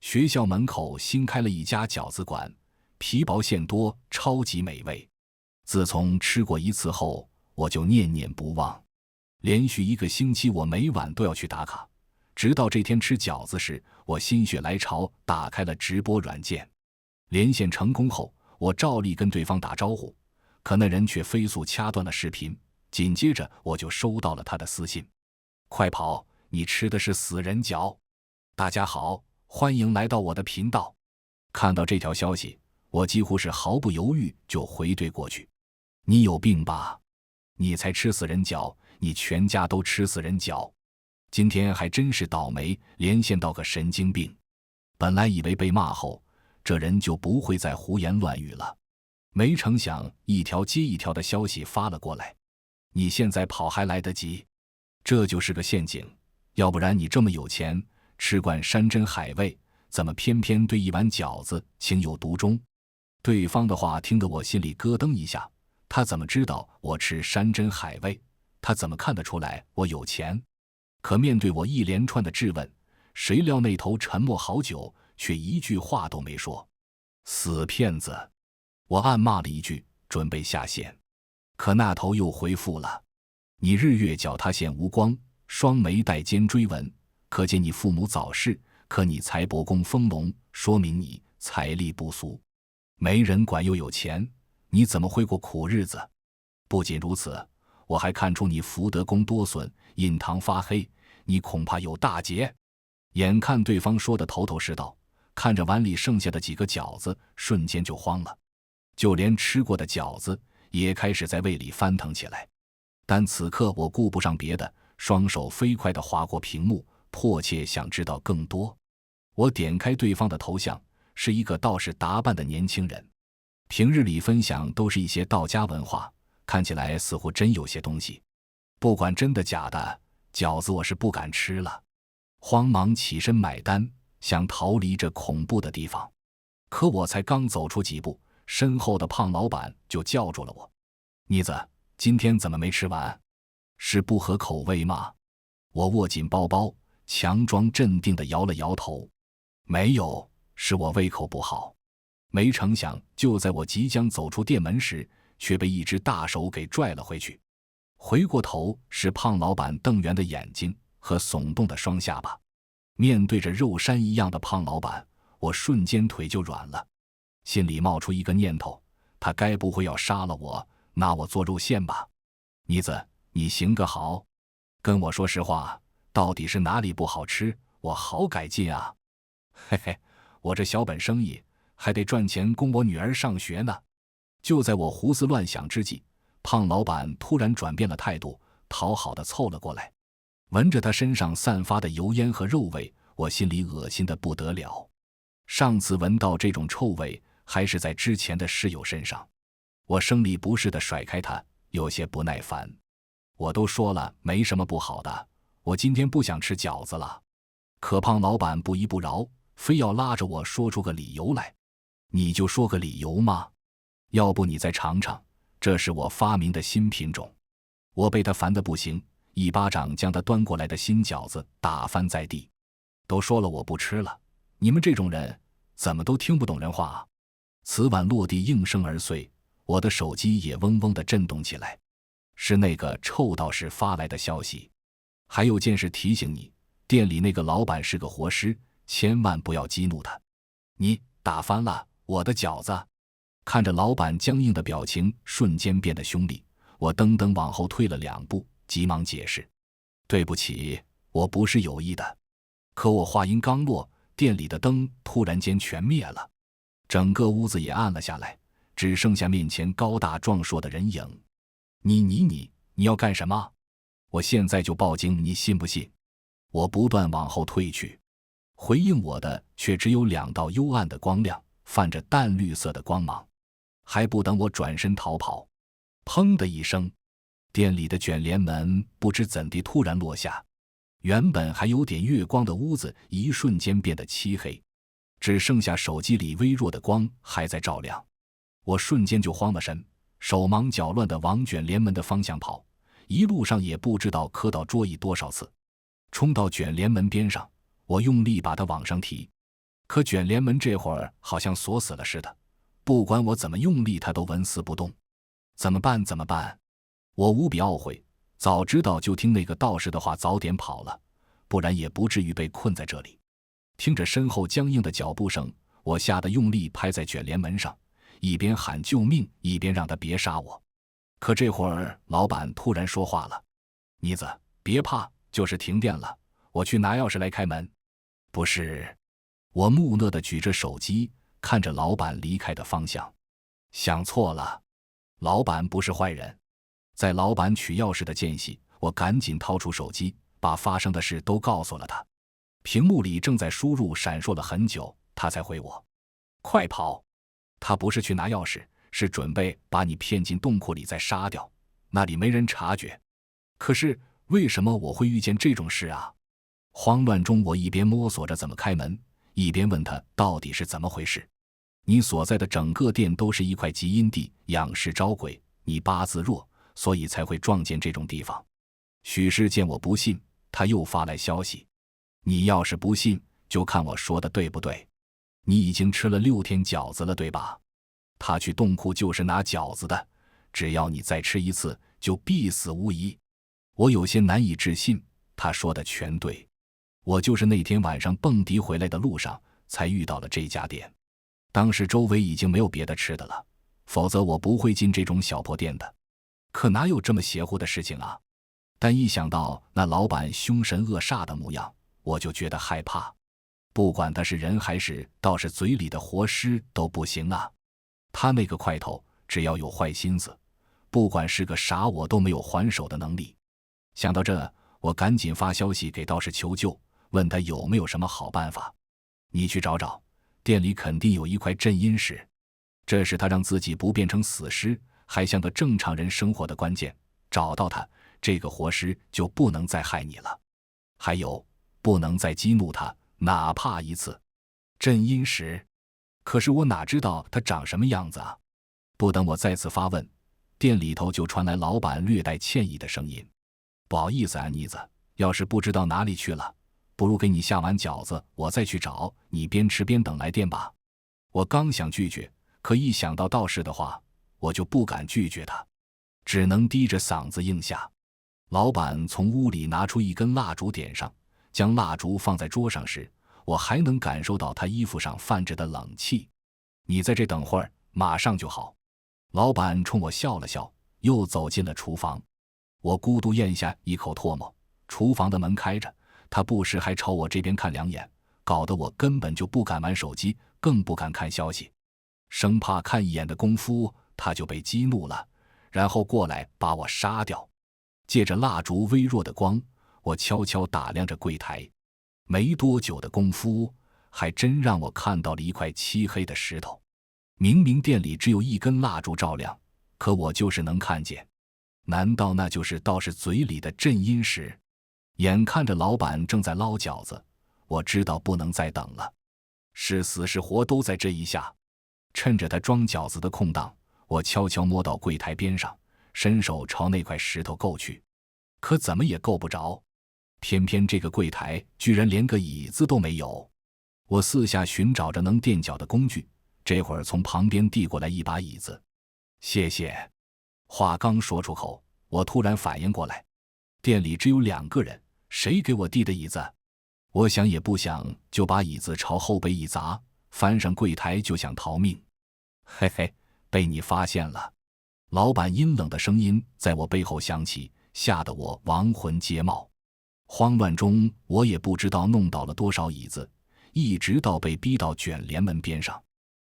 学校门口新开了一家饺子馆，皮薄馅多，超级美味。自从吃过一次后，我就念念不忘。连续1个星期，我每晚都要去打卡。直到这天吃饺子时，我心血来潮打开了直播软件。连线成功后，我照例跟对方打招呼，可那人却飞速掐断了视频。紧接着我就收到了他的私信：快跑，你吃的是死人饺。大家好，欢迎来到我的频道。看到这条消息，我几乎是毫不犹豫就回怼过去：你有病吧？你才吃死人饺，你全家都吃死人饺。今天还真是倒霉，连线到个神经病。本来以为被骂后，这人就不会再胡言乱语了，没成想一条接一条的消息发了过来。你现在跑还来得及，这就是个陷阱。要不然你这么有钱，吃惯山珍海味，怎么偏偏对一碗饺子情有独钟？对方的话听得我心里咯噔一下，他怎么知道我吃山珍海味？他怎么看得出来我有钱？可面对我一连串的质问，谁料那头沉默好久，却一句话都没说。死骗子！我暗骂了一句，准备下线。可那头又回复了：你日月脚踏现无光，双眉带尖锥纹，可见你父母早逝，可你财帛宫丰隆，说明你财力不俗。没人管又有钱，你怎么会过苦日子？不仅如此，我还看出你福德宫多损，印堂发黑，你恐怕有大劫。眼看对方说的头头是道，看着碗里剩下的几个饺子，瞬间就慌了。就连吃过的饺子也开始在胃里翻腾起来。但此刻我顾不上别的，双手飞快地划过屏幕，迫切想知道更多。我点开对方的头像，是一个道士打扮的年轻人。平日里分享都是一些道家文化，看起来似乎真有些东西。不管真的假的，饺子我是不敢吃了。慌忙起身买单，想逃离这恐怖的地方。可我才刚走出几步，身后的胖老板就叫住了我：妮子，今天怎么没吃完？是不合口味吗？我握紧包包，强装镇定地摇了摇头：没有，是我胃口不好。没成想，就在我即将走出店门时，却被一只大手给拽了回去。回过头，是胖老板瞪圆的眼睛和耸动的双下巴。面对着肉山一样的胖老板，我瞬间腿就软了，心里冒出一个念头：他该不会要杀了我，拿我做肉馅吧？妮子，你行个好，跟我说实话，到底是哪里不好吃，我好改进啊。嘿嘿，我这小本生意还得赚钱供我女儿上学呢。就在我胡思乱想之际，胖老板突然转变了态度，讨好地凑了过来。闻着他身上散发的油烟和肉味，我心里恶心得不得了。上次闻到这种臭味还是在之前的室友身上。我生理不适地甩开他，有些不耐烦。我都说了没什么不好的，我今天不想吃饺子了。可胖老板不依不饶，非要拉着我说出个理由来。你就说个理由嘛，要不你再尝尝，这是我发明的新品种。我被他烦得不行，一巴掌将他端过来的新饺子打翻在地。都说了我不吃了，你们这种人怎么都听不懂人话啊？瓷碗落地应声而碎，我的手机也嗡嗡地震动起来。是那个臭道士发来的消息。还有件事提醒你，店里那个老板是个活尸，千万不要激怒他。你打翻了我的饺子。看着老板僵硬的表情瞬间变得凶厉，我噔噔往后退了2步，急忙解释：对不起，我不是有意的。可我话音刚落，店里的灯突然间全灭了，整个屋子也暗了下来，只剩下面前高大壮硕的人影。你要干什么？我现在就报警，你信不信？我不断往后退去，回应我的却只有2道幽暗的光亮，泛着淡绿色的光芒。还不等我转身逃跑，砰的一声，店里的卷帘门不知怎地突然落下，原本还有点月光的屋子一瞬间变得漆黑，只剩下手机里微弱的光还在照亮。我瞬间就慌了神，手忙脚乱地往卷帘门的方向跑，一路上也不知道磕到桌椅多少次。冲到卷帘门边上，我用力把它往上提，可卷帘门这会儿好像锁死了似的，不管我怎么用力，它都纹丝不动。怎么办？怎么办？我无比懊悔，早知道就听那个道士的话，早点跑了，不然也不至于被困在这里。听着身后僵硬的脚步声，我吓得用力拍在卷帘门上，一边喊救命，一边让他别杀我。可这会儿老板突然说话了：“妮子，别怕，就是停电了，我去拿钥匙来开门。”不是。我木讷地举着手机，看着老板离开的方向。想错了，老板不是坏人。在老板取钥匙的间隙，我赶紧掏出手机，把发生的事都告诉了他。屏幕里正在输入闪烁了很久，他才回我：“快跑！他不是去拿钥匙，是准备把你骗进洞库里再杀掉，那里没人察觉。”可是为什么我会遇见这种事啊？慌乱中，我一边摸索着怎么开门，一边问他到底是怎么回事。你所在的整个店都是一块极阴地，仰视招鬼，你八字弱，所以才会撞见这种地方。许是见我不信，他又发来消息：你要是不信，就看我说的对不对。你已经吃了6天饺子了，对吧？他去洞库就是拿饺子的，只要你再吃一次，就必死无疑。我有些难以置信，他说的全对。我就是那天晚上蹦迪回来的路上，才遇到了这家店。当时周围已经没有别的吃的了，否则我不会进这种小破店的。可哪有这么邪乎的事情啊？但一想到那老板凶神恶煞的模样，我就觉得害怕。不管他是人还是道士嘴里的活尸都不行啊。他那个块头，只要有坏心思，不管是个啥，我都没有还手的能力。想到这，我赶紧发消息给道士求救，问他有没有什么好办法。你去找找，店里肯定有一块镇阴石，这是他让自己不变成死尸，还像个正常人生活的关键。找到他，这个活尸就不能再害你了。还有，不能再激怒他，哪怕一次。镇阴石，可是我哪知道他长什么样子啊？不等我再次发问，店里头就传来老板略带歉意的声音：“不好意思啊，妮子，要是不知道哪里去了，不如给你下碗饺子，我再去找你，边吃边等来电吧。”我刚想拒绝，可一想到道士的话，我就不敢拒绝他，只能低着嗓子应下。老板从屋里拿出一根蜡烛点上，将蜡烛放在桌上时，我还能感受到他衣服上泛着的冷气。你在这等会儿，马上就好。老板冲我笑了笑，又走进了厨房。我咕嘟咽下一口唾沫，厨房的门开着，他不时还朝我这边看2眼，搞得我根本就不敢玩手机，更不敢看消息，生怕看一眼的功夫他就被激怒了，然后过来把我杀掉。借着蜡烛微弱的光，我悄悄打量着柜台，没多久的功夫，还真让我看到了一块漆黑的石头。明明店里只有一根蜡烛照亮，可我就是能看见。难道那就是道士嘴里的镇阴石？眼看着老板正在捞饺子，我知道不能再等了，是死是活都在这一下。趁着他装饺子的空档，我悄悄摸到柜台边上，伸手朝那块石头够去，可怎么也够不着。偏偏这个柜台居然连个椅子都没有。我四下寻找着能垫脚的工具，这会儿从旁边递过来一把椅子。谢谢。话刚说出口，我突然反应过来，店里只有2个人，谁给我递的椅子？我想也不想，就把椅子朝后背一砸，翻上柜台就想逃命。嘿嘿，被你发现了。老板阴冷的声音在我背后响起，吓得我亡魂皆冒。慌乱中，我也不知道弄倒了多少椅子，一直到被逼到卷帘门边上。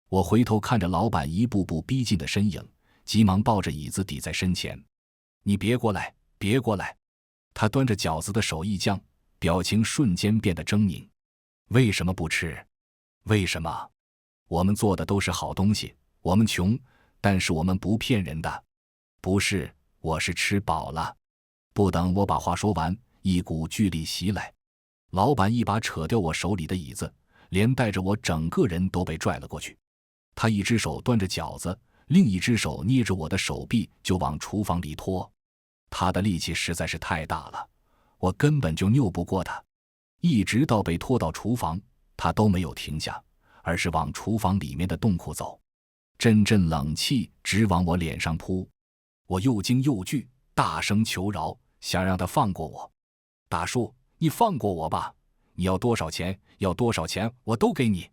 我回头看着老板一步步逼近的身影，急忙抱着椅子抵在身前。你别过来，别过来！他端着饺子的手一僵，表情瞬间变得狰狞。为什么不吃？为什么？我们做的都是好东西，我们穷，但是我们不骗人的。不是，我是吃饱了。不等我把话说完，一股巨力袭来，老板一把扯掉我手里的椅子，连带着我整个人都被拽了过去。他一只手端着饺子，另一只手捏着我的手臂就往厨房里拖。他的力气实在是太大了，我根本就拗不过他。一直到被拖到厨房，他都没有停下，而是往厨房里面的洞库走。阵阵冷气直往我脸上扑，我又惊又惧，大声求饶，想让他放过我。大叔，你放过我吧，你要多少钱？要多少钱我都给你。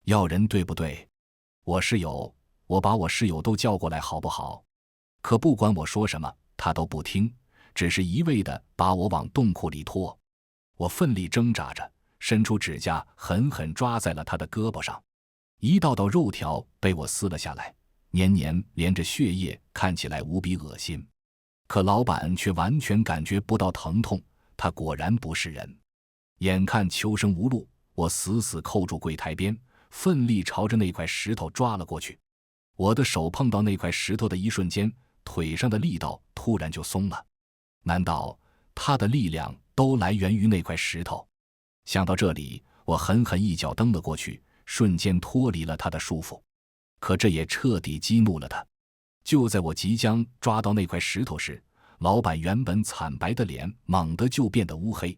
要人对不对？我室友，我把我室友都叫过来好不好？可不管我说什么，他都不听，只是一味地把我往洞库里拖。我奋力挣扎着，伸出指甲狠狠抓在了他的胳膊上，一道道肉条被我撕了下来，黏黏连着血液，看起来无比恶心。可老板却完全感觉不到疼痛，他果然不是人。眼看求生无路，我死死扣住柜台边，奋力朝着那块石头抓了过去。我的手碰到那块石头的一瞬间，腿上的力道突然就松了。难道他的力量都来源于那块石头？想到这里，我狠狠一脚蹬了过去，瞬间脱离了他的束缚。可这也彻底激怒了他。就在我即将抓到那块石头时，老板原本惨白的脸猛地就变得乌黑，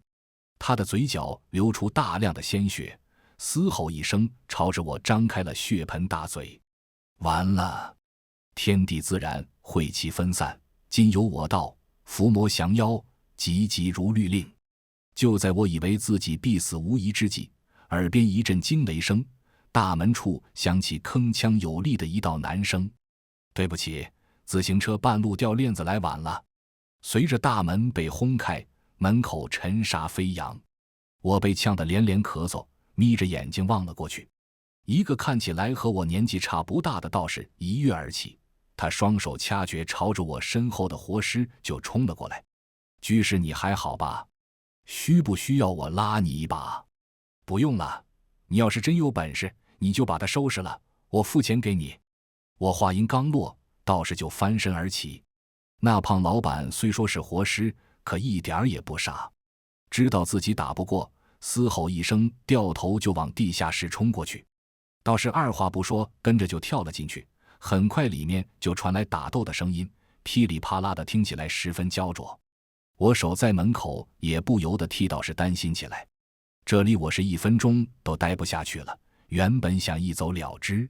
他的嘴角流出大量的鲜血，嘶吼一声，朝着我张开了血盆大嘴。完了，天地自然，晦气分散，今由我道，伏魔降妖，急急如律令。就在我以为自己必死无疑之际，耳边一阵惊雷声，大门处响起铿锵有力的一道男声：对不起，自行车半路掉链子来晚了。随着大门被轰开，门口尘沙飞扬，我被呛得连连咳嗽，眯着眼睛望了过去。一个看起来和我年纪差不大的道士一跃而起，他双手掐诀，朝着我身后的活尸就冲了过来。居士，你还好吧？需不需要我拉你一把？不用了，你要是真有本事，你就把他收拾了，我付钱给你。我话音刚落，道士就翻身而起。那胖老板虽说是活尸，可一点也不傻，知道自己打不过，嘶吼一声，掉头就往地下室冲过去。道士二话不说，跟着就跳了进去。很快里面就传来打斗的声音，噼里啪啦的，听起来十分焦灼。我守在门口也不由得替道士担心起来。这里我是1分钟都待不下去了，原本想一走了之，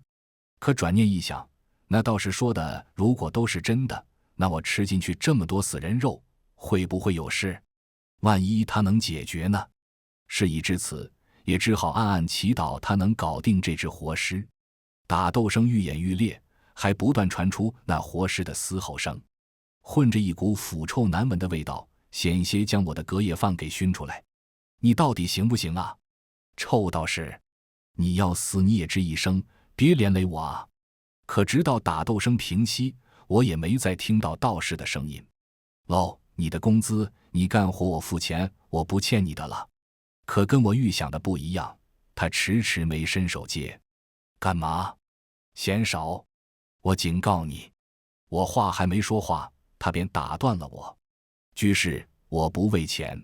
可转念一想，那道士说的如果都是真的，那我吃进去这么多死人肉，会不会有事？万一他能解决呢？事已至此，也只好暗暗祈祷他能搞定这只活尸。打斗声愈演愈烈，还不断传出那活尸的嘶吼声，混着一股腐臭难闻的味道，险些将我的隔夜饭给熏出来。你到底行不行啊？臭道士，你要死你也吱一声，别连累我啊！可直到打斗声平息，我也没再听到道士的声音。喽，你的工资，你干活我付钱，我不欠你的了。可跟我预想的不一样，他迟迟没伸手接。干嘛？嫌少？我警告你！我话还没说话，他便打断了我。居士，我不为钱，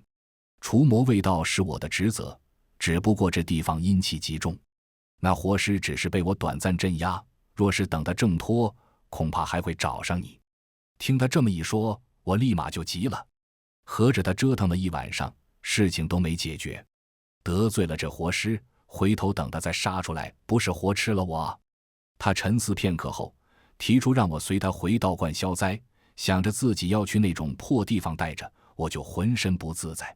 除魔卫道是我的职责，只不过这地方阴气极重，那活尸只是被我短暂镇压，若是等他挣脱，恐怕还会找上你。听他这么一说，我立马就急了，合着他折腾了一晚上，事情都没解决，得罪了这活尸，回头等他再杀出来，不是活吃了我？他沉思片刻后，提出让我随他回道观消灾，想着自己要去那种破地方待着，我就浑身不自在。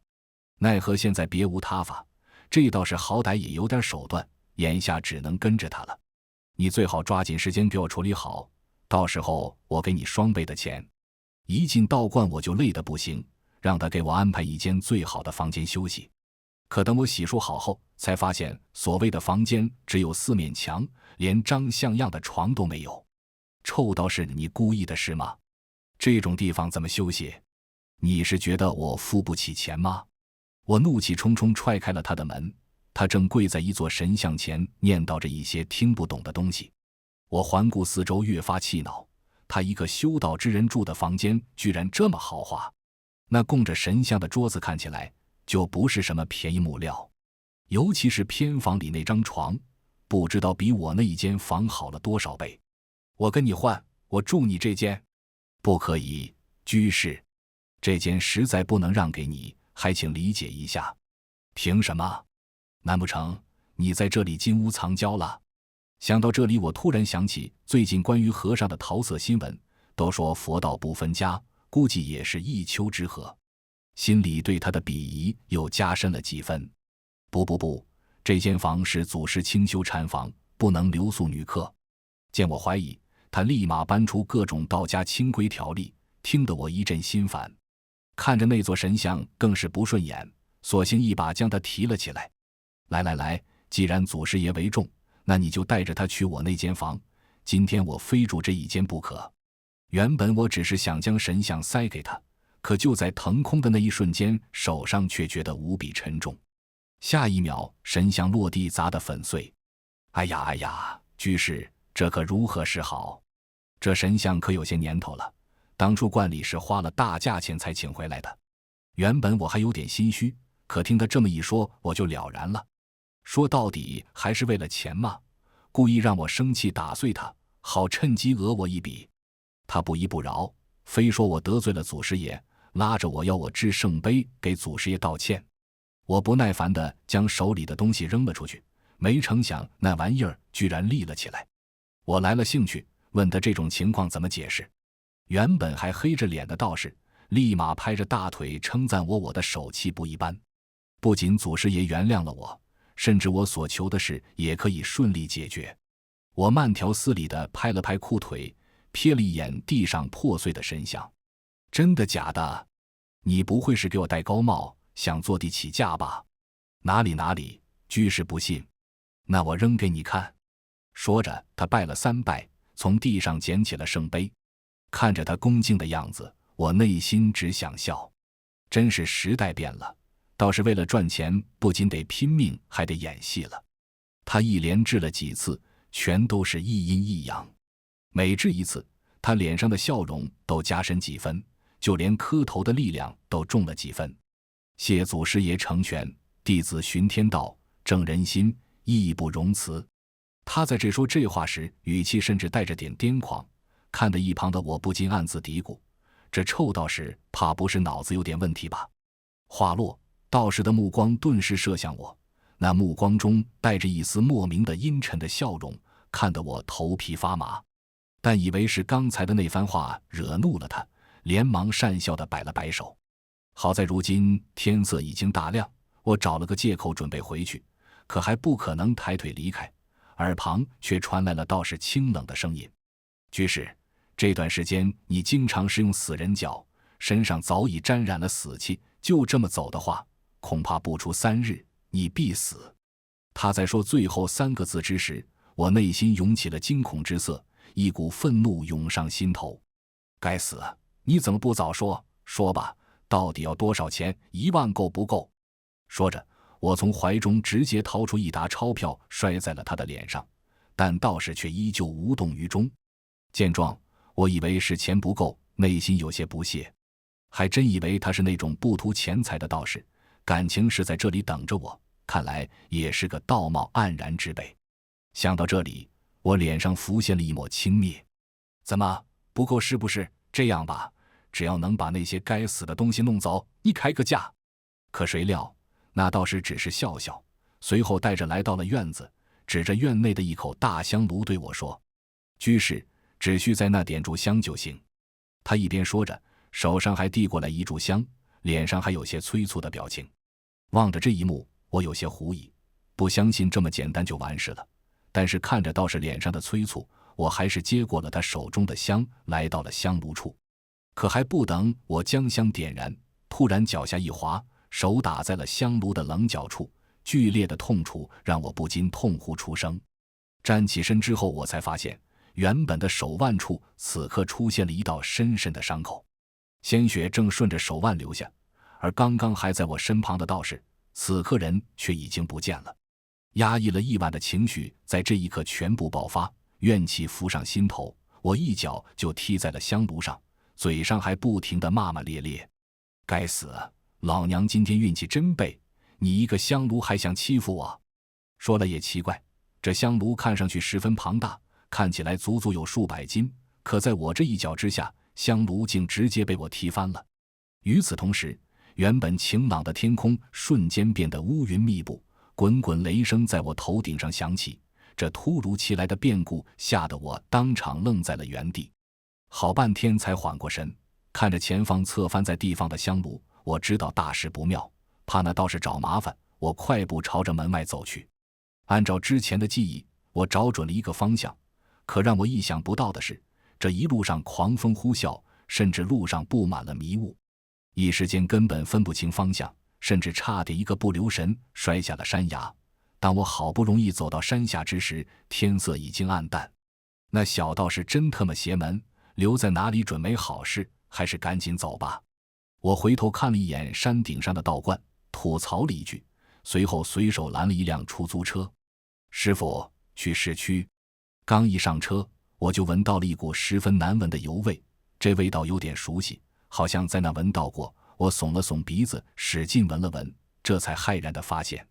奈何现在别无他法，这道士好歹也有点手段，眼下只能跟着他了。你最好抓紧时间给我处理好，到时候我给你双倍的钱。一进道观我就累得不行，让他给我安排一间最好的房间休息。可等我洗漱好后，才发现所谓的房间只有4面墙，连张像样的床都没有。臭道士，你故意的是吗？这种地方怎么休息？你是觉得我付不起钱吗？我怒气冲冲踹开了他的门，他正跪在一座神像前念叨着一些听不懂的东西。我环顾四周，越发气恼，他一个修道之人住的房间居然这么豪华，那供着神像的桌子看起来就不是什么便宜木料，尤其是偏房里那张床，不知道比我那一间房好了多少倍。我跟你换，我住你这间。不可以，居士，这间实在不能让给你，还请理解一下。凭什么？难不成你在这里金屋藏娇了？想到这里，我突然想起最近关于和尚的桃色新闻，都说佛道不分家，估计也是一丘之貉，心里对他的鄙夷又加深了几分。不，这间房是祖师清修禅房，不能留宿女客。见我怀疑，他立马搬出各种道家清规条例，听得我一阵心烦。看着那座神像更是不顺眼，索性一把将他提了起来。来，既然祖师爷为重，那你就带着他去我那间房，今天我非住这一间不可。原本我只是想将神像塞给他，可就在腾空的那一瞬间，手上却觉得无比沉重。下一秒，神像落地砸得粉碎。哎呀，居士，这可如何是好？这神像可有些年头了，当初观礼是花了大价钱才请回来的。原本我还有点心虚，可听他这么一说，我就了然了。说到底还是为了钱嘛，故意让我生气打碎他，好趁机讹我一笔。他不依不饶，非说我得罪了祖师爷，拉着我要我掷圣杯给祖师爷道歉。我不耐烦地将手里的东西扔了出去，没成想那玩意儿居然立了起来。我来了兴趣，问他这种情况怎么解释。原本还黑着脸的道士立马拍着大腿称赞我的手气不一般，不仅祖师爷原谅了我，甚至我所求的事也可以顺利解决。我慢条斯理地拍了拍裤腿，瞥了一眼地上破碎的神像。真的假的？你不会是给我戴高帽，想坐地起价吧？哪里，居士不信。那我扔给你看。说着，他拜了3拜，从地上捡起了圣杯。看着他恭敬的样子，我内心只想笑。真是时代变了，倒是为了赚钱，不仅得拼命，还得演戏了。他一连掷了几次，全都是一阴一阳。每掷一次，他脸上的笑容都加深几分，就连磕头的力量都重了几分。谢祖师爷成全，弟子寻天道，正人心，义不容辞。他在这说这话时，语气甚至带着点癫狂，看得一旁的我不禁暗自嘀咕，这臭道士怕不是脑子有点问题吧？话落，道士的目光顿时射向我，那目光中带着一丝莫名的阴沉的笑容，看得我头皮发麻。但以为是刚才的那番话惹怒了他，连忙讪笑地摆了摆手。好在如今天色已经大亮，我找了个借口准备回去，可还不可能抬腿离开，耳旁却传来了道士清冷的声音：居士，这段时间你经常使用死人脚，身上早已沾染了死气，就这么走的话，恐怕不出3日你必死。他在说最后3个字之时，我内心涌起了惊恐之色，一股愤怒涌上心头。该死，你怎么不早说？说吧，到底要多少钱？1万够不够？说着，我从怀中直接掏出一沓钞票摔在了他的脸上，但道士却依旧无动于衷。见状，我以为是钱不够，内心有些不屑，还真以为他是那种不图钱财的道士，感情是在这里等着我，看来也是个道貌岸然之辈。想到这里，我脸上浮现了一抹轻蔑。怎么，不够是不是？这样吧，只要能把那些该死的东西弄走，你开个价。可谁料那道士只是笑笑，随后带着来到了院子，指着院内的一口大香炉对我说：居士，只需在那点炷香就行。他一边说着，手上还递过来一炷香，脸上还有些催促的表情。望着这一幕，我有些狐疑，不相信这么简单就完事了。但是看着道士脸上的催促，我还是接过了他手中的香，来到了香炉处。可还不等我将香点燃，突然脚下一滑，手打在了香炉的棱角处，剧烈的痛楚让我不禁痛呼出声。站起身之后，我才发现原本的手腕处此刻出现了一道深深的伤口，鲜血正顺着手腕流下，而刚刚还在我身旁的道士，此刻人却已经不见了。压抑了1晚的情绪在这一刻全部爆发，怨气浮上心头，我一脚就踢在了香炉上，嘴上还不停地骂骂咧咧：该死，老娘今天运气真背，你一个香炉还想欺负我？说了也奇怪，这香炉看上去十分庞大，看起来足足有数百斤，可在我这一脚之下，香炉竟直接被我踢翻了。与此同时，原本晴朗的天空瞬间变得乌云密布，滚滚雷声在我头顶上响起，这突如其来的变故吓得我当场愣在了原地，好半天才缓过神。看着前方侧翻在地方的香炉，我知道大事不妙，怕那道士找麻烦，我快步朝着门外走去。按照之前的记忆，我找准了一个方向，可让我意想不到的是，这一路上狂风呼啸，甚至路上布满了迷雾，一时间根本分不清方向，甚至差点一个不留神摔下了山崖。当我好不容易走到山下之时，天色已经暗淡。那小道士真他妈邪门，留在哪里准没好事，还是赶紧走吧。我回头看了一眼山顶上的道观，吐槽了一句，随后随手拦了一辆出租车。师傅，去市区。刚一上车，我就闻到了一股十分难闻的油味，这味道有点熟悉，好像在那闻到过。我耸了耸鼻子，使劲闻了闻，这才骇然地发现，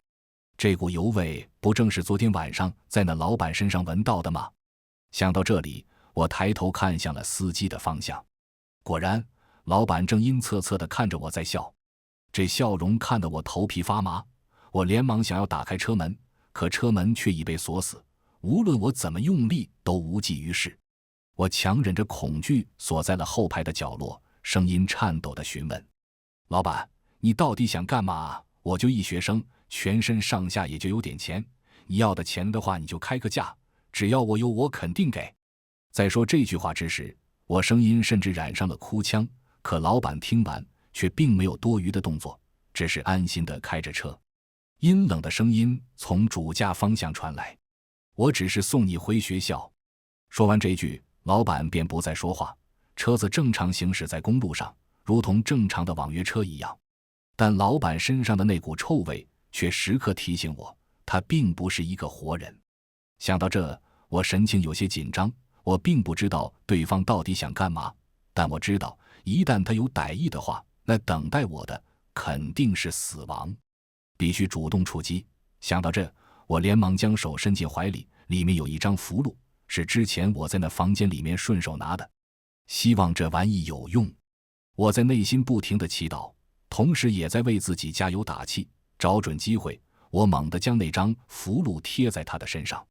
这股油味不正是昨天晚上在那老板身上闻到的吗？想到这里，我抬头看向了司机的方向，果然老板正阴恻恻地看着我在笑，这笑容看得我头皮发麻。我连忙想要打开车门，可车门却已被锁死，无论我怎么用力都无济于事。我强忍着恐惧锁在了后排的角落，声音颤抖地询问，老板，你到底想干嘛啊？我就一学生，全身上下也就有点钱，你要的钱的话你就开个价，只要我有我肯定给。在说这句话之时，我声音甚至染上了哭腔，可老板听完却并没有多余的动作，只是安心地开着车。阴冷的声音从主驾方向传来，我只是送你回学校。说完这句，老板便不再说话，车子正常行驶在公路上，如同正常的网约车一样。但老板身上的那股臭味却时刻提醒我，他并不是一个活人。想到这，我神情有些紧张。我并不知道对方到底想干嘛，但我知道一旦他有歹意的话，那等待我的肯定是死亡，必须主动出击。想到这，我连忙将手伸进怀里，里面有一张符箓，是之前我在那房间里面顺手拿的，希望这玩意有用。我在内心不停地祈祷，同时也在为自己加油打气。找准机会，我猛地将那张符箓贴在他的身上。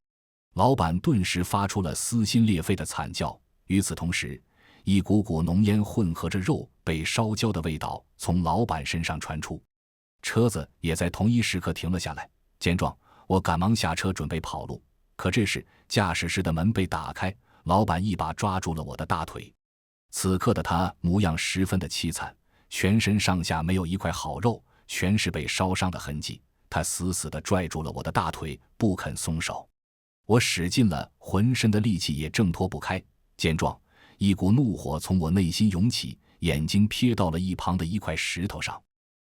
老板顿时发出了撕心裂肺的惨叫，与此同时，一股股浓烟混合着肉被烧焦的味道从老板身上传出。车子也在同一时刻停了下来。见状，我赶忙下车准备跑路，可这时驾驶室的门被打开，老板一把抓住了我的大腿。此刻的他模样十分的凄惨，全身上下没有一块好肉，全是被烧伤的痕迹。他死死地拽住了我的大腿，不肯松手。我使尽了浑身的力气也挣脱不开。见状，一股怒火从我内心涌起，眼睛瞥到了一旁的一块石头上。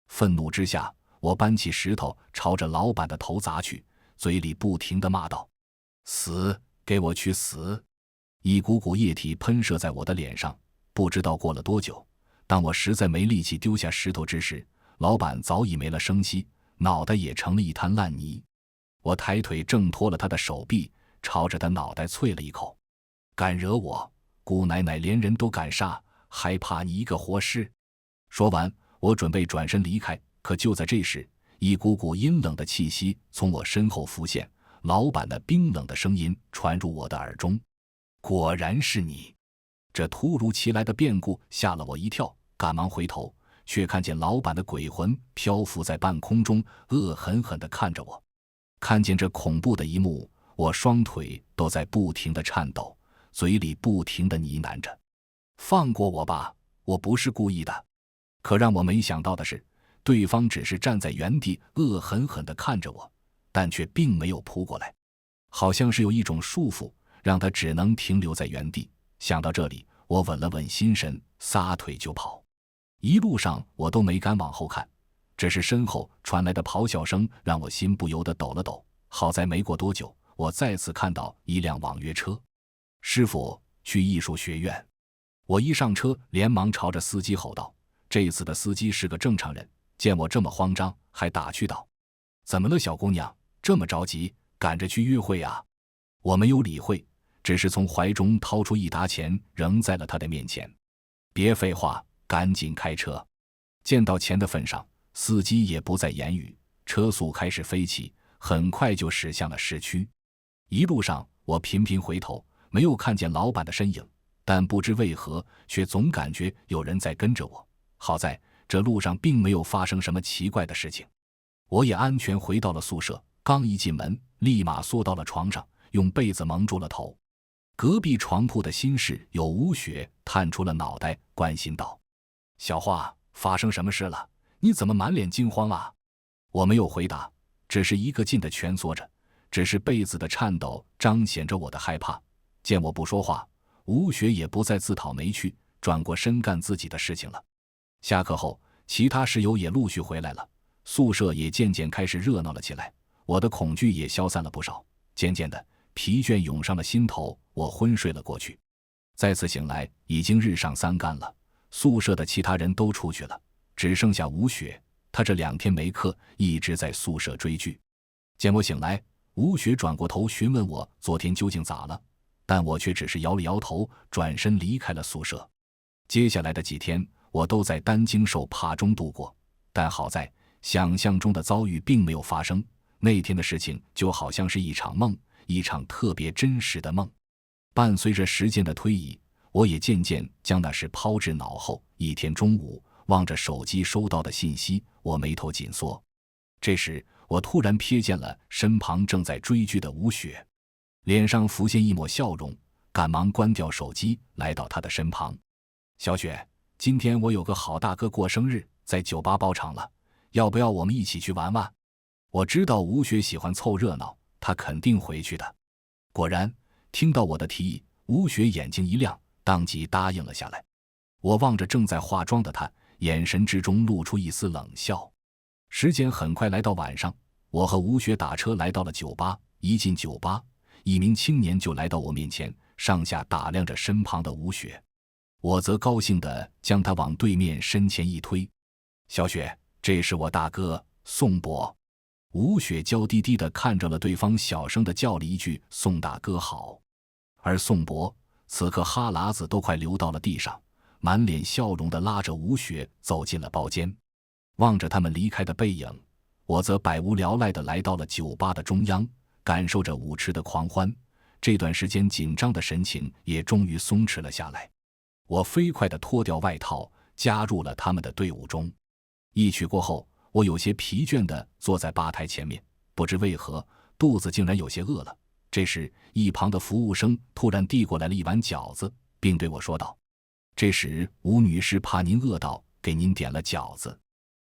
愤怒之下，我搬起石头朝着老板的头砸去，嘴里不停地骂道：死，给我去死！一股股液体喷射在我的脸上。不知道过了多久，当我实在没力气丢下石头之时，老板早已没了声息，脑袋也成了一滩烂泥。我抬腿挣脱了他的手臂，朝着他脑袋啐了一口：敢惹我，姑奶奶连人都敢杀，还怕你一个活尸？说完，我准备转身离开，可就在这时，一股股阴冷的气息从我身后浮现，老板的冰冷的声音传入我的耳中：果然是你！这突如其来的变故吓了我一跳，赶忙回头，却看见老板的鬼魂漂浮在半空中，恶狠狠地看着我。看见这恐怖的一幕，我双腿都在不停地颤抖，嘴里不停地呢喃着：放过我吧，我不是故意的。可让我没想到的是，对方只是站在原地恶狠狠地看着我，但却并没有扑过来，好像是有一种束缚让他只能停留在原地。想到这里，我稳了稳心神，撒腿就跑。一路上我都没敢往后看，只是身后传来的咆哮声让我心不由得抖了抖。好在没过多久，我再次看到一辆网约车。师傅，去艺术学院。我一上车连忙朝着司机吼道。这次的司机是个正常人，见我这么慌张，还打趣道：怎么了小姑娘，这么着急，赶着去约会啊？我没有理会，只是从怀中掏出一沓钱扔在了他的面前。别废话，赶紧开车。见到钱的份上，司机也不再言语，车速开始飞起，很快就驶向了市区。一路上我频频回头，没有看见老板的身影，但不知为何，却总感觉有人在跟着我。好在这路上并没有发生什么奇怪的事情，我也安全回到了宿舍。刚一进门，立马缩到了床上，用被子蒙住了头。隔壁床铺的心事有吴雪探出了脑袋，关心道：“小花，发生什么事了？你怎么满脸惊慌啊？”我没有回答，只是一个劲地蜷缩着，只是被子的颤抖彰显着我的害怕。见我不说话，吴雪也不再自讨没趣，转过身干自己的事情了。下课后，其他室友也陆续回来了，宿舍也渐渐开始热闹了起来，我的恐惧也消散了不少。渐渐的，疲倦涌上了心头，我昏睡了过去。再次醒来，已经日上三竿了，宿舍的其他人都出去了，只剩下吴雪，她这2天没课，一直在宿舍追剧。见我醒来，吴雪转过头询问我昨天究竟咋了，但我却只是摇了摇头，转身离开了宿舍。接下来的几天，我都在担惊受怕中度过，但好在想象中的遭遇并没有发生。那天的事情就好像是一场梦，一场特别真实的梦。伴随着时间的推移，我也渐渐将那事抛至脑后。一天中午，望着手机收到的信息，我眉头紧缩。这时，我突然瞥见了身旁正在追剧的吴雪，脸上浮现一抹笑容，赶忙关掉手机，来到她的身旁。小雪，今天我有个好大哥过生日，在酒吧包场了，要不要我们一起去玩玩？我知道吴雪喜欢凑热闹，她肯定回去的。果然，听到我的提议，吴雪眼睛一亮，当即答应了下来。我望着正在化妆的她，眼神之中露出一丝冷笑。时间很快来到晚上，我和吴雪打车来到了酒吧。一进酒吧，一名青年就来到我面前，上下打量着身旁的吴雪。我则高兴地将他往对面身前一推：“小雪，这是我大哥宋博。”吴雪娇滴滴地看着了对方，小声地叫了一句：“宋大哥好。”而宋博此刻哈喇子都快流到了地上，满脸笑容地拉着吴雪走进了包间。望着他们离开的背影，我则百无聊赖地来到了酒吧的中央，感受着舞池的狂欢。这段时间紧张的神情也终于松弛了下来。我飞快地脱掉外套，加入了他们的队伍中。一曲过后，我有些疲倦地坐在吧台前面，不知为何，肚子竟然有些饿了。这时，一旁的服务生突然递过来了一碗饺子，并对我说道：“这时吴女士怕您饿到，给您点了饺子。”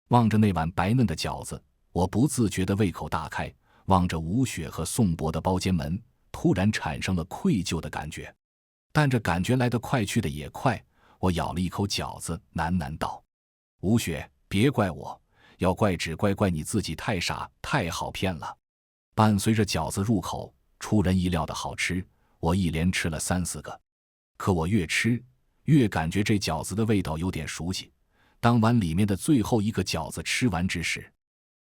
望着那碗白嫩的饺子，我不自觉地胃口大开，望着吴雪和宋博的包间门，突然产生了愧疚的感觉。但这感觉来得快，去得也快，我咬了一口饺子，喃喃道：“吴雪，别怪我，要怪只怪你自己太傻，太好骗了。”伴随着饺子入口，出人意料的好吃，我一连吃了3、4个。可我越吃，越感觉这饺子的味道有点熟悉。当碗里面的最后一个饺子吃完之时，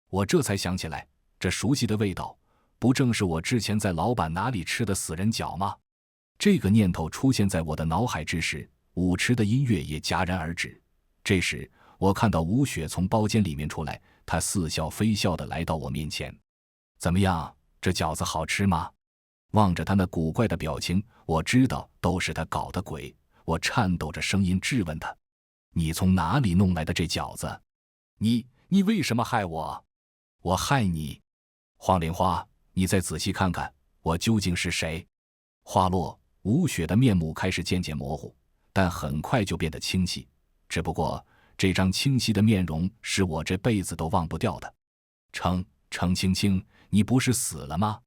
我这才想起来，这熟悉的味道，不正是我之前在老板那里吃的死人饺吗？这个念头出现在我的脑海之时，舞池的音乐也戛然而止。这时，我看到吴雪从包间里面出来，她似笑非笑地来到我面前。“怎么样，这饺子好吃吗？”望着她那古怪的表情，我知道都是她搞的鬼。我颤抖着声音质问她：“你从哪里弄来的这饺子？你为什么害我？”“我害你？黄莲花，你再仔细看看，我究竟是谁？”话落，吴雪的面目开始渐渐模糊，但很快就变得清晰。只不过这张清晰的面容是我这辈子都忘不掉的。程青青，你不是死了吗？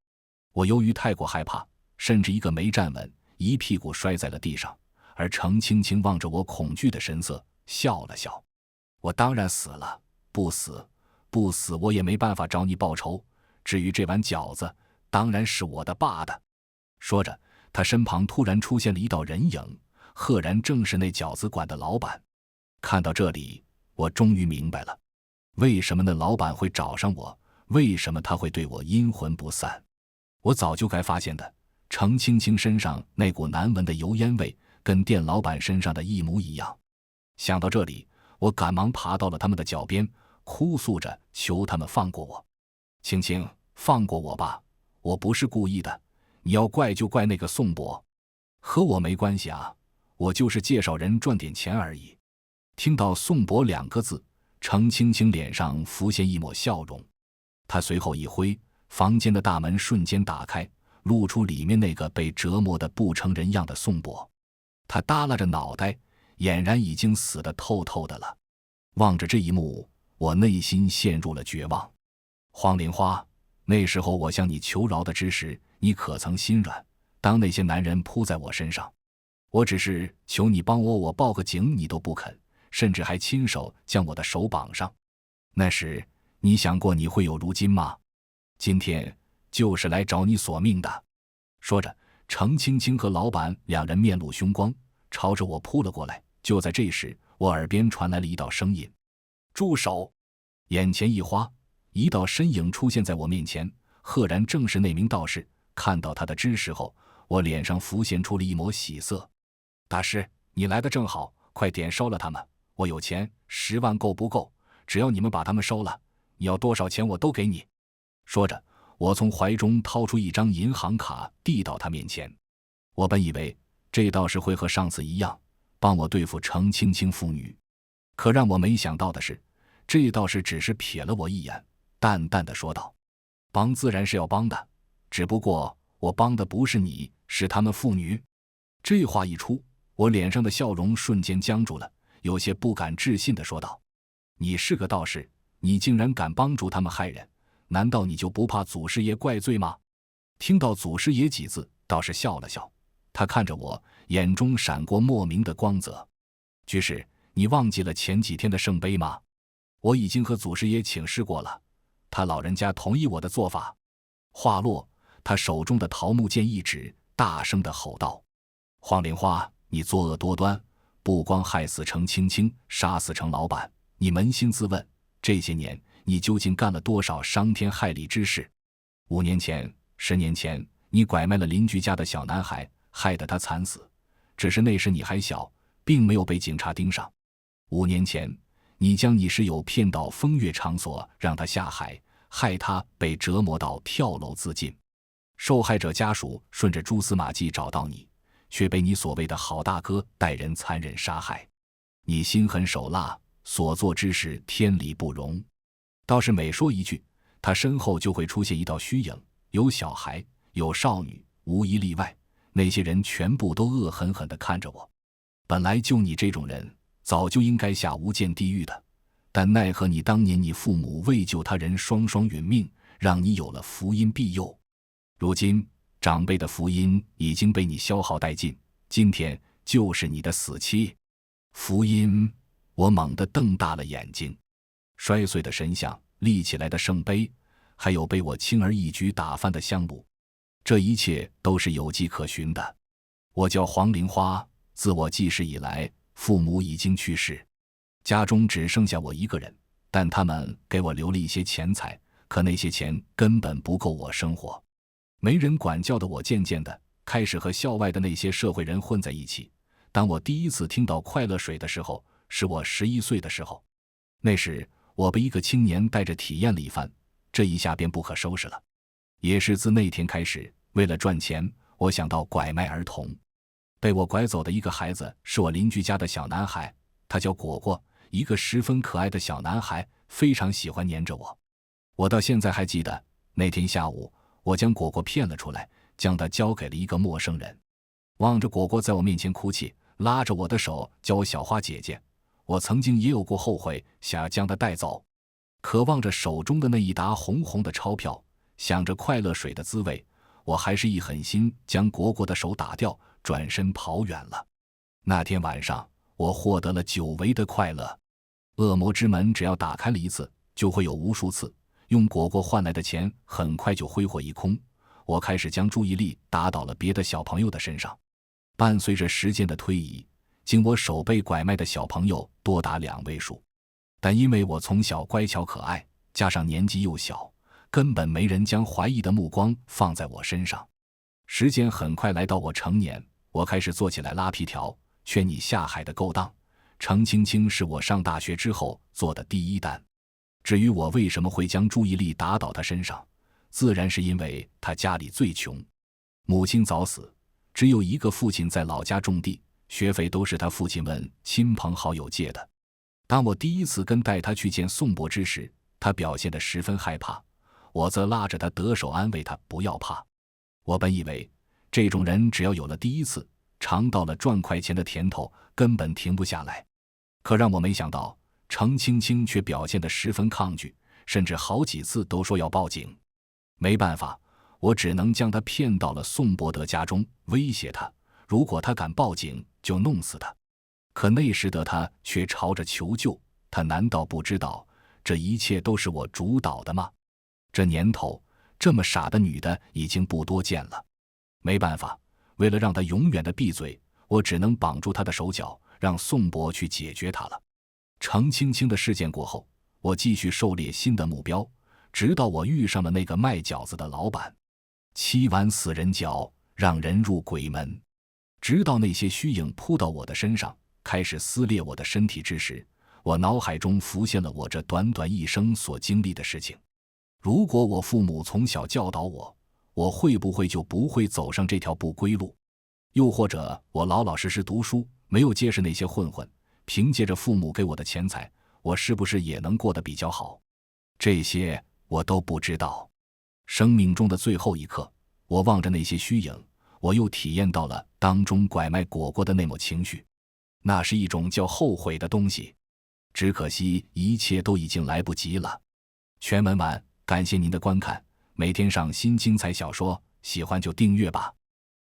我由于太过害怕，甚至一个没站稳，一屁股摔在了地上。而程青青望着我恐惧的神色，笑了笑：“我当然死了，不死我也没办法找你报仇。至于这碗饺子，当然是我的爸的。”说着，他身旁突然出现了一道人影，赫然正是那饺子馆的老板。看到这里，我终于明白了，为什么那老板会找上我，为什么他会对我阴魂不散。我早就该发现的，程青青身上那股难闻的油烟味，跟店老板身上的一模一样。想到这里，我赶忙爬到了他们的脚边，哭诉着求他们放过我。“青青，放过我吧，我不是故意的，你要怪就怪那个宋伯，和我没关系啊，我就是介绍人赚点钱而已。听到宋伯2个字，程青青脸上浮现一抹笑容，他随后一挥，房间的大门瞬间打开，露出里面那个被折磨得不成人样的宋伯。他耷拉着脑袋，俨然已经死得透透的了。望着这一幕，我内心陷入了绝望。黄玲花，那时候我向你求饶的之时，你可曾心软？当那些男人扑在我身上，我只是求你帮我报个警，你都不肯，甚至还亲手将我的手绑上。那时你想过你会有如今吗？今天就是来找你索命的。说着，程青青和老板2人面露凶光，朝着我扑了过来。就在这时，我耳边传来了一道声音：住手！眼前一花，一道身影出现在我面前，赫然正是那名道士。看到他的之时后，我脸上浮现出了一抹喜色。大师，你来的正好，快点收了他们，我有钱，10万够不够？只要你们把他们收了，你要多少钱我都给你。说着，我从怀中掏出一张银行卡递到他面前。我本以为这道士会和上次一样帮我对付程青青父女，可让我没想到的是，这道士只是瞥了我一眼，淡淡的说道：帮自然是要帮的，只不过我帮的不是你，是他们父女。这话一出，我脸上的笑容瞬间僵住了，有些不敢置信的说道：你是个道士，你竟然敢帮助他们害人，难道你就不怕祖师爷怪罪吗？听到祖师爷几字，道士笑了笑，他看着我，眼中闪过莫名的光泽。居士，你忘记了前几天的圣杯吗？我已经和祖师爷请示过了，他老人家同意我的做法。话落，他手中的桃木剑一指，大声地吼道：黄玲花，你作恶多端，不光害死程青青，杀死程老板，你扪心自问，这些年你究竟干了多少伤天害理之事？5年前、10年前，你拐卖了邻居家的小男孩，害得他惨死，只是那时你还小，并没有被警察盯上。5年前，你将你室友骗到风月场所，让他下海，害他被折磨到跳楼自尽。受害者家属顺着蛛丝马迹找到你，却被你所谓的好大哥带人残忍杀害。你心狠手辣，所做之事天理不容。倒是每说一句，他身后就会出现一道虚影，有小孩，有少女，无一例外，那些人全部都恶狠狠地看着我。本来就你这种人，早就应该下无间地狱的，但奈何你当年你父母为救他人双双殒命，让你有了福音庇佑。如今长辈的福音已经被你消耗殆尽，今天就是你的死期。福音！我猛地瞪大了眼睛。摔碎的神像，立起来的圣杯，还有被我轻而易举打翻的香炉，这一切都是有迹可循的。我叫黄玲花，自我记事以来，父母已经去世，家中只剩下我一个人，但他们给我留了一些钱财，可那些钱根本不够我生活。没人管教的我渐渐的开始和校外的那些社会人混在一起。当我第一次听到快乐水的时候，是我11岁的时候。那时我被一个青年带着体验了一番，这一下便不可收拾了。也是自那天开始，为了赚钱，我想到拐卖儿童。被我拐走的一个孩子是我邻居家的小男孩，他叫果果，一个十分可爱的小男孩，非常喜欢黏着我。我到现在还记得，那天下午我将果果骗了出来，将他交给了一个陌生人。望着果果在我面前哭泣，拉着我的手叫我小花姐姐，我曾经也有过后悔，想要将他带走。可望着手中的那一沓红红的钞票，想着快乐水的滋味，我还是一狠心将果果的手打掉，转身跑远了。那天晚上，我获得了久违的快乐。恶魔之门只要打开了一次，就会有无数次，用果果换来的钱很快就挥霍一空。我开始将注意力打到了别的小朋友的身上。伴随着时间的推移，经我手被拐卖的小朋友多达2位数。但因为我从小乖巧可爱，加上年纪又小，根本没人将怀疑的目光放在我身上。时间很快来到我成年，我开始做起来拉皮条，劝你下海的勾当。程青青是我上大学之后做的第一单。至于我为什么会将注意力打到他身上，自然是因为他家里最穷。母亲早死，只有一个父亲在老家种地，学费都是他父亲问亲朋好友借的。当我第一次跟带他去见宋伯之时，他表现得十分害怕，我则拉着他得手安慰他不要怕。我本以为这种人只要有了第一次，尝到了赚快钱的甜头，根本停不下来。可让我没想到，程青青却表现得十分抗拒，甚至好几次都说要报警。没办法，我只能将他骗到了宋伯德家中，威胁他，如果他敢报警，就弄死他。可那时的他却朝着求救，他难道不知道这一切都是我主导的吗？这年头，这么傻的女的已经不多见了。没办法，为了让他永远的闭嘴，我只能绑住他的手脚，让宋伯去解决他了。程青青的事件过后，我继续狩猎新的目标，直到我遇上了那个卖饺子的老板。七碗死人饺，让人入鬼门。直到那些虚影扑到我的身上，开始撕裂我的身体之时，我脑海中浮现了我这短短一生所经历的事情。如果我父母从小教导我，我会不会就不会走上这条不归路？又或者我老老实实读书，没有结识那些混混，凭借着父母给我的钱财，我是不是也能过得比较好？这些我都不知道。生命中的最后一刻，我望着那些虚影，我又体验到了当中拐卖果果的那抹情绪，那是一种叫后悔的东西。只可惜一切都已经来不及了。全文完，感谢您的观看，每天上新精彩小说，喜欢就订阅吧。